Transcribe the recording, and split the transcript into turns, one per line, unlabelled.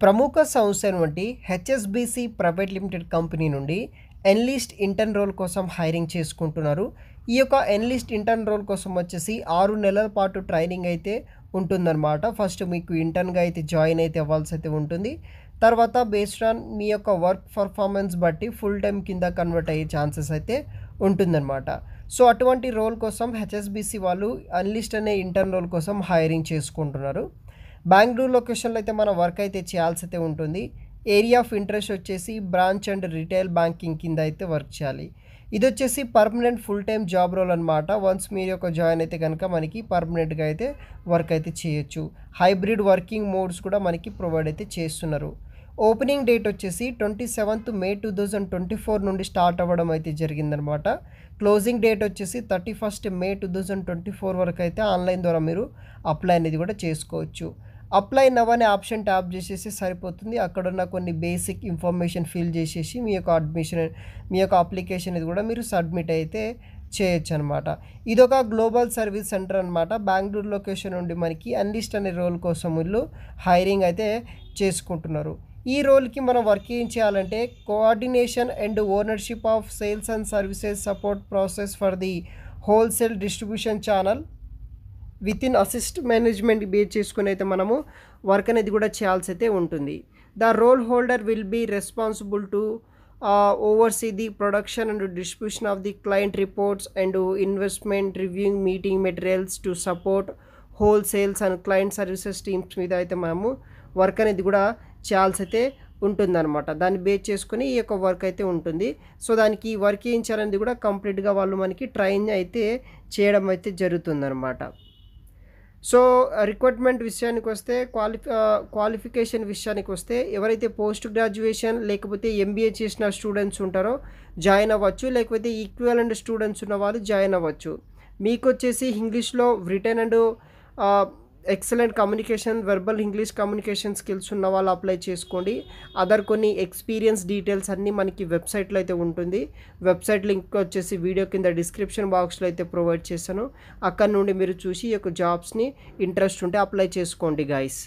ప్రముఖ సంస్థ అయినటువంటి హెచ్ఎస్బీసీ ప్రైవేట్ లిమిటెడ్ కంపెనీ నుండి ఎన్లిస్ట్ ఇంటర్న్ రోల్ కోసం హైరింగ్ చేసుకుంటున్నారు. ఈ యొక్క ఎన్లిస్ట్ ఇంటర్న్ రోల్ కోసం వచ్చేసి 6 నెలల పాటు ట్రైనింగ్ అయితే ఉంటుందన్నమాట. ఫస్ట్ మీకు ఇంటర్న్గా అయితే జాయిన్ అయితే అవ్వాల్సి అయితే ఉంటుంది. తర్వాత బేస్డ్ ఆన్ మీ యొక్క వర్క్ పర్ఫార్మెన్స్ బట్టి ఫుల్ టైం కింద కన్వర్ట్ అయ్యే ఛాన్సెస్ అయితే ఉంటుందన్నమాట. సో అటువంటి రోల్ కోసం హెచ్ఎస్బీసీ వాళ్ళు ఎన్లిస్ట్ అనే ఇంటర్న్ రోల్ కోసం హైరింగ్ చేసుకుంటున్నారు. బెంగళూరు లొకేషన్లో అయితే మనం వర్క్ అయితే చేయాల్సి అయితే ఉంటుంది. ఏరియా ఆఫ్ ఇంట్రెస్ట్ వచ్చేసి బ్రాంచ్ అండ్ రిటైల్ బ్యాంకింగ్ కింద అయితే వర్క్ చేయాలి. ఇది వచ్చేసి permanent full time job role అనమాట. వన్స్ మీరు యొక్క జాయిన్ అయితే కనుక మనకి పర్మనెంట్గా అయితే వర్క్ అయితే చేయొచ్చు. హైబ్రిడ్ వర్కింగ్ మోడ్స్ కూడా మనకి ప్రొవైడ్ అయితే చేస్తున్నారు. ఓపెనింగ్ డేట్ వచ్చేసి 27th May 2024 నుండి స్టార్ట్ అవ్వడం అయితే జరిగిందనమాట. క్లోజింగ్ డేట్ వచ్చేసి 31st May 2024 వరకు అయితే ఆన్లైన్ ద్వారా మీరు అప్లై అనేది కూడా చేసుకోవచ్చు. అప్లై నవ్ అనే ఆప్షన్ ట్యాప్ చేసేసి సరిపోతుంది. అక్కడున్న కొన్ని బేసిక్ ఇన్ఫర్మేషన్ ఫిల్ చేసేసి మీ యొక్క అప్లికేషన్ ఇది కూడా మీరు సబ్మిట్ అయితే చేయొచ్చు అనమాట. ఇదొక గ్లోబల్ సర్వీస్ సెంటర్ అనమాట. బెంగళూరు లొకేషన్ నుండి మనకి ఎన్లిస్ట్ అనే రోల్ కోసం వీళ్ళు హైరింగ్ అయితే చేసుకుంటున్నారు. ఈ రోల్కి మనం వర్క్ ఏం చేయాలంటే coordination and ownership of sales and services support process for the wholesale distribution channel with in assist management base చేసుకుని అయితే మనము వర్క్ అనేది కూడా చేయాల్సి అయితే ఉంటుంది. The role holder will be responsible to oversee the production and distribution of the client reports and investment reviewing meeting materials to support whole sales and client services teams మీద అయితే మనము వర్క్ అనేది కూడా చేయాల్సి అయితే ఉంటుందన్నమాట. దాన్ని బేస్ చేసుకుని ఈ యొక్క వర్క్ అయితే ఉంటుంది. సో దానికి వర్క్ ఏం చేయాలనేది కూడా కంప్లీట్గా వాళ్ళు మనకి ట్రైన్ అయితే చేయడం అయితే జరుగుతుందన్నమాట. సో రిక్రూట్మెంట్ విషయానికి వస్తే క్వాలిఫికేషన్ విషయానికి వస్తే ఎవరైతే పోస్ట్ గ్రాడ్యుయేషన్ లేకపోతే ఎంబీఏ చేసిన స్టూడెంట్స్ ఉంటారో జాయిన్ అవ్వచ్చు, లేకపోతే ఈక్వలెంట్ స్టూడెంట్స్ ఉన్న వాళ్ళు జాయిన్ అవ్వచ్చు. మీకు వచ్చేసి ఇంగ్లీష్లో return and excellent communication verbal English communication skills ఉన్న వాళ్ళు అప్లై చేసుకోండి. అదర్ కొన్ని ఎక్స్పీరియన్స్ డీటెయిల్స్ అన్నీ మనకి వెబ్సైట్లో అయితే ఉంటుంది. వెబ్సైట్ లింక్ వచ్చేసి వీడియో కింద డిస్క్రిప్షన్ బాక్స్లో అయితే ప్రొవైడ్ చేశాను. అక్కడ నుండి మీరు చూసి ఈ యొక్క జాబ్స్ని ఇంట్రెస్ట్ ఉంటే అప్లై చేసుకోండి గైస్.